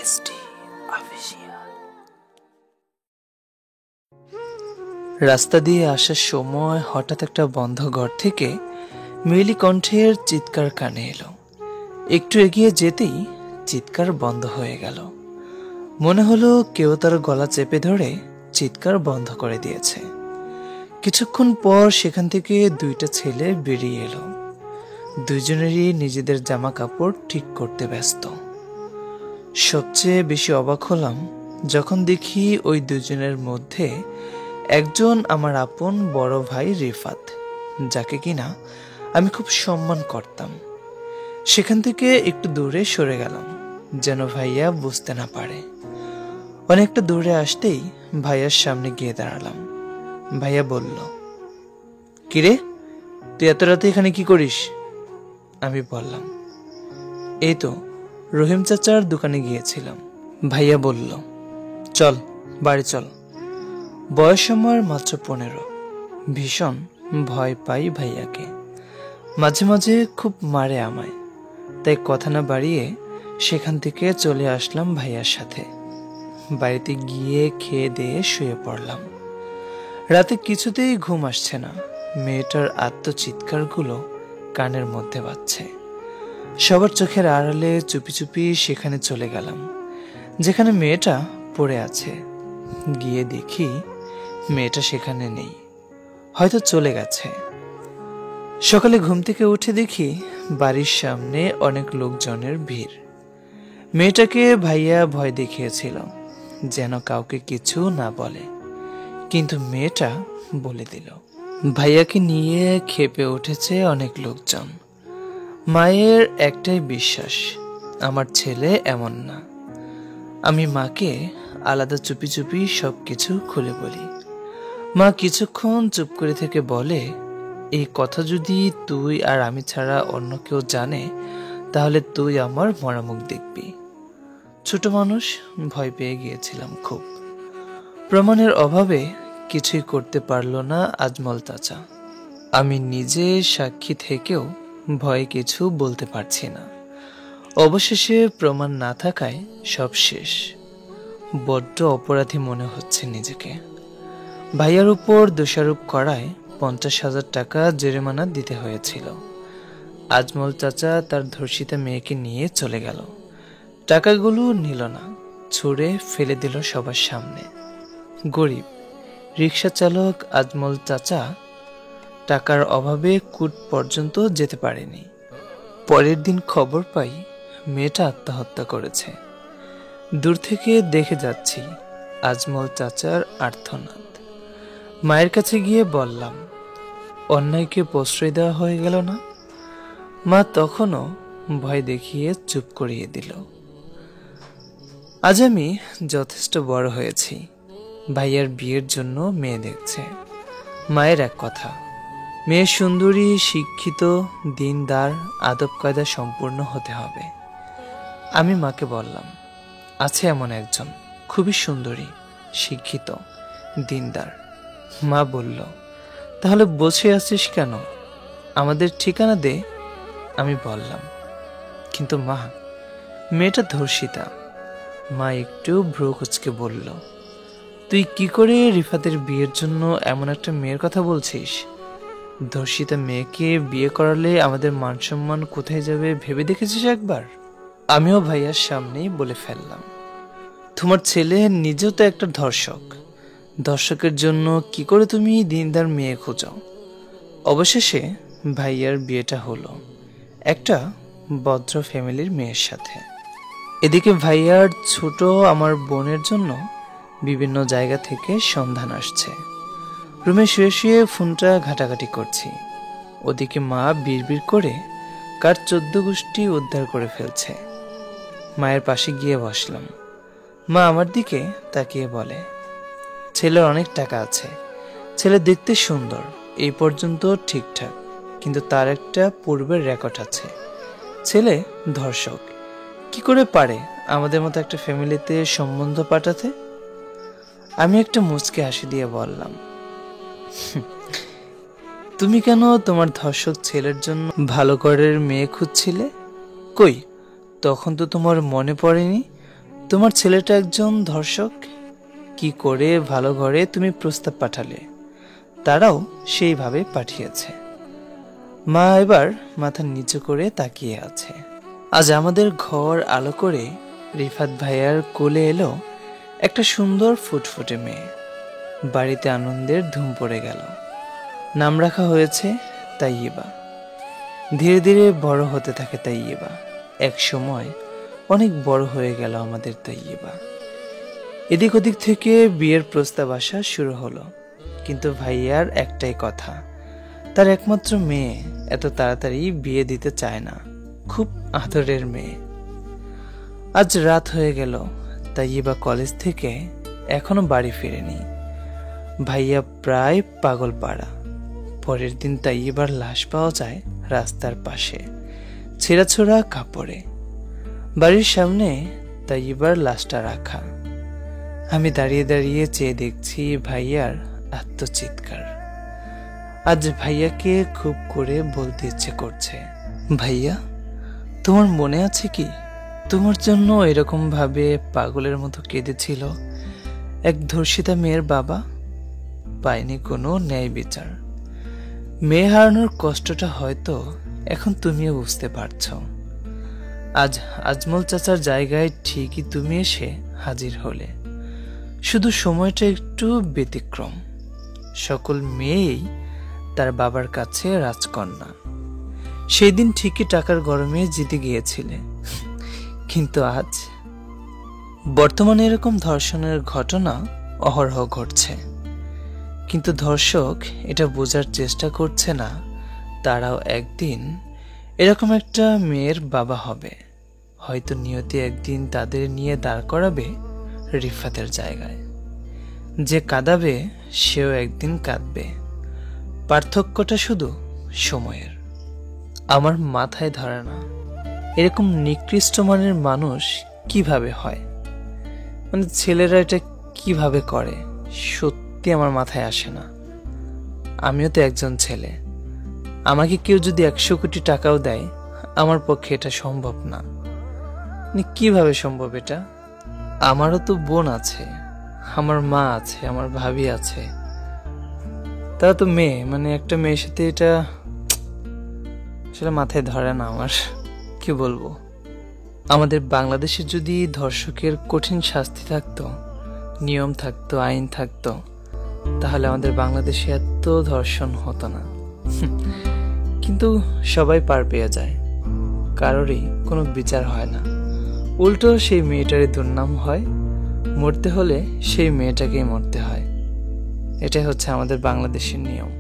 SD official. রাস্তা দিয়ে আসার সময় হঠাৎ একটা বন্ধ ঘর থেকে মেয়েলি কণ্ঠের চিৎকার কানে এলো। একটু এগিয়ে যেতেই চিৎকার বন্ধ হয়ে গেল। মনে হলো কেউ তার গলা চেপে ধরে চিৎকার বন্ধ করে দিয়েছে। কিছুক্ষণ পর সেখান থেকে দুইটা ছেলে বেরিয়ে এলো। দুইজনেরই নিজেদের জামা কাপড় ঠিক করতে ব্যস্ত। সবচেয়ে বেশি অবাক হলাম যখন দেখি ওই দুজনের মধ্যে একজন আমার আপন বড় ভাই রিফাত, যাকে কিনা আমি খুব সম্মান করতাম। সেখান থেকে একটু দূরে সরে গেলাম যেন ভাইয়া বুঝতে না পারে। অনেকটা দূরে আসতেই ভাইয়ার সামনে গিয়ে দাঁড়ালাম। ভাইয়া বলল, কিরে তুই এত রাতে এখানে কি করিস? আমি বললাম, এই তো রহিম চাচার দোকানে গিয়েছিলাম। ভাইয়া বলল, চল বাড়ি চল। বয়স আমার মাত্র 15। ভীষণ ভয় পাই ভাইয়াকে। মাঝে মাঝে খুব মারে আমায়, তাই কথা না বাড়িয়ে সেখান থেকে চলে আসলাম ভাইয়ার সাথে। বাড়িতে গিয়ে খেয়ে দিয়ে শুয়ে পড়লাম। রাতে কিছুতেই ঘুম আসছে না। মেয়েটার আত্মচিৎকারগুলো কানের মধ্যে বাজছে। সবার চোখের আড়ালে চুপি চুপি সেখানে চলে গেলাম যেখানে মেয়েটা পড়ে আছে। গিয়ে দেখি মেয়েটা সেখানে নেই, হয়তো চলে গেছে। সকালে ঘুম থেকে উঠে দেখি বাড়ির সামনে অনেক লোকজনের ভিড়। মেয়েটাকে ভাইয়া ভয় দেখিয়েছিল যেন কাউকে কিছু না বলে, কিন্তু মেয়েটা বলে দিল। ভাইয়াকে নিয়ে খেপে উঠেছে অনেক লোকজন। মায়ের একটাই বিশ্বাস, আমার ছেলে এমন না। আমি মাকে আলাদা চুপি চুপি সবকিছু খুলে বলি। মা কিছুক্ষণ চুপ করে থেকে বলে, এই কথা যদি তুই আর আমি ছাড়া অন্য কেউ জানে তাহলে তুই আমার মরামুখ দেখবি। ছোট মানুষ, ভয় পেয়ে গিয়েছিলাম খুব। প্রমাণের অভাবে কিছুই করতে পারল না আজমল চাচা। আমি নিজে সাক্ষী থেকেও ভয়ে কিছু বলতে পারছি না। অবশেষে প্রমাণ না থাকায় সব শেষ। বড্ড অপরাধী মনে হচ্ছে নিজেকে। ভাইয়ার উপর দোষারোপ করায় 50,000 টাকা জরিমানা দিতে হয়েছিল। আজমল চাচা তার ধর্ষিতা মেয়েকে নিয়ে চলে গেল। টাকাগুলো নিল না, ছুঁড়ে ফেলে দিল সবার সামনে। গরিব রিক্সা চালক আজমল চাচা টাকার অভাবে কুট পর্যন্ত যেতে পারেনি। পরের দিন খবর পাই মেয়েটা আত্মহত্যা করেছে। দূর থেকে দেখে যাচ্ছি আজমল চাচার আর্তনাদ। মায়ের কাছে গিয়ে বললাম, অন্যায়কে প্রশ্রয় দেওয়া হয়ে গেল না? মা তখনও ভয় দেখিয়ে চুপ করিয়ে দিল। আজ আমি যথেষ্ট বড় হয়েছি। ভাইয়ার বিয়ের জন্য মেয়ে দেখছে। মায়ের এক কথা, মেয়ে সুন্দরী, শিক্ষিত, দিনদার, আদব কায়দা সম্পূর্ণ হতে হবে। আমি মাকে বললাম, আছে এমন একজন, খুবই সুন্দরী, শিক্ষিত, দিনদার। মা বলল, তাহলে বসে আছিস কেন? আমাদের ঠিকানা দে। আমি বললাম, কিন্তু মা, মেয়েটা ধর্ষিতা। মা একটু ভ্রু কুঁচকে বলল, তুই কি করে রিফাতের বিয়ের জন্য এমন একটা মেয়ের কথা বলছিস? ধর্ষিতা মেয়েকে বিয়ে করালে আমাদের মান সম্মান কোথায় যাবে ভেবে দেখেছিস একবার? আমিও ভাইয়ার সামনেই বলে ফেললাম, তোমার ছেলে নিজেও তো একটা ধর্ষক। ধর্ষকের জন্য কি করে তুমি দিনদার মেয়ে খোঁজো? অবশেষে ভাইয়ার বিয়েটা হলো একটা ভদ্র ফ্যামিলির মেয়ের সাথে। এদিকে ভাইয়ার ছোট আমার বোনের জন্য বিভিন্ন জায়গা থেকে সন্ধান আসছে। রুমে শুয়ে শুয়ে ফোনটা ঘাটাঘাটি করছি। ওদিকে মা বিড়বিড় করে কার 14 গোষ্ঠী উদ্ধার করে ফেলছে। মায়ের পাশে গিয়ে বসলাম। মা আমার দিকে তাকিয়ে বলে, ছেলের অনেক টাকা আছে, ছেলে দেখতে সুন্দর, এই পর্যন্ত ঠিকঠাক, কিন্তু তার একটা পূর্বের রেকর্ড আছে। ছেলে ধর্ষক। কি করে পারে আমাদের মতো একটা ফ্যামিলিতে সম্বন্ধ পাঠাতে? আমি একটা মুচকি হাসি দিয়ে বললাম, তুমি কেন তোমার ধর্ষক ছেলের জন্য ভালো ঘরের মেয়ে খুঁজছিলে? কই, তখন তো তোমার মনে পড়েনি তোমার ছেলেটা একজন ধর্ষক, কি করে ভালো ঘরে তুমি প্রস্তাব পাঠালে, তারাও সেইভাবে পাঠিয়েছে। মা এবার মাথা নিচু করে তাকিয়ে আছে। আজ আমাদের ঘর আলো করে রিফাত ভাইয়ার কোলে এলো একটা সুন্দর ফুটফুটে মেয়ে। বাড়িতে আনন্দের ধুম পড়ে গেল। নাম রাখা হয়েছে তাইয়্যিবা। ধীরে ধীরে বড় হতে থাকে তাইয়্যিবা। এক সময় অনেক বড় হয়ে গেল আমাদের তাইয়্যিবা। এদিক ওদিক থেকে বিয়ের প্রস্তাব আসা শুরু হলো, কিন্তু ভাইয়ার একটাই কথা, তার একমাত্র মেয়ে, এত তাড়াতাড়ি বিয়ে দিতে চায় না, খুব আদরের মেয়ে। আজ রাত হয়ে গেল, তাইয়্যিবা কলেজ থেকে এখনো বাড়ি ফিরেনি। ভাইয়া প্রায় পাগল পাড়া। পরের দিন তাইয়্যিবার লাশ পাওয়া যায় রাস্তার পাশে, ছেঁড়াছোড়া কাপড়ে। বাড়ির সামনে তাইয়্যিবার লাশটা রাখা। আমি দাঁড়িয়ে দাঁড়িয়ে চেয়ে দেখছি ভাইয়ার আত্মচিৎকার। আজ ভাইয়াকে খুব করে বলতে ইচ্ছে করছে, ভাইয়া তোমার মনে আছে কি, তোমার জন্য এরকম ভাবে পাগলের মতো কেঁদেছিল এক ধর্ষিতা মেয়ের বাবা? পায়নি কোনো ন্যায় বিচার। মেয়ে হারানোর কষ্টটা হয়তো এখন তুমিও বুঝতে পারছো। আজ আজমল চাচার জায়গায় ঠিকই তুমি এসে হাজির হলে, শুধু সময়টা একটু ব্যতিক্রম। সকল মেয়েই তার বাবার কাছে রাজকন্যা। সেই দিন ঠিকই টাকার গরমে জিতে গিয়েছিলে, কিন্তু আজ বর্তমানে এরকম ধর্ষণের ঘটনা অহরহ ঘটছে। কিন্তু ধর্ষক এটা বোঝার চেষ্টা করছে না তারাও একদিন এরকম একটা মেয়ের বাবা হবে। হয়তো নিয়তি একদিন তাদের নিয়ে দাঁড় করাবে রিফাতের জায়গায়। যে কাঁদাবে সেও একদিন কাঁদবে। পার্থক্যটা শুধু সময়ের। আমার মাথায় ধরে না এরকম নিকৃষ্ট মানের মানুষ কিভাবে হয়, মানে ছেলেরা এটা কিভাবে করে, সত্যি আমার মাথায় আসে না। আমিও তো একজন ছেলে। আমাকে কেউ যদি 100 কোটি টাকাও দেয়, আমার পক্ষে এটা সম্ভব না। কিভাবে সম্ভব এটা? আমারও তো বোন আছে, আমার মা আছে, আমার ভাবি আছে, তারা তো মেয়ে, মানে একটা মেয়ের সাথে এটা সেটা মাথায় ধরে না আমার। কি বলবো, আমাদের বাংলাদেশে যদি ধর্ষকের কঠিন শাস্তি থাকতো, নিয়ম থাকতো, আইন থাকতো, তাহলে আমাদের বাংলাদেশে এত ধর্ষণ হতো না। কিন্তু সবাই পার পেয়ে যায়, কারোরই কোনো বিচার হয় না। উল্টো সেই মেয়েটারই দুর্নাম হয়, মরতে হলে সেই মেয়েটাকেই মরতে হয়। এটাই হচ্ছে আমাদের বাংলাদেশের নিয়ম।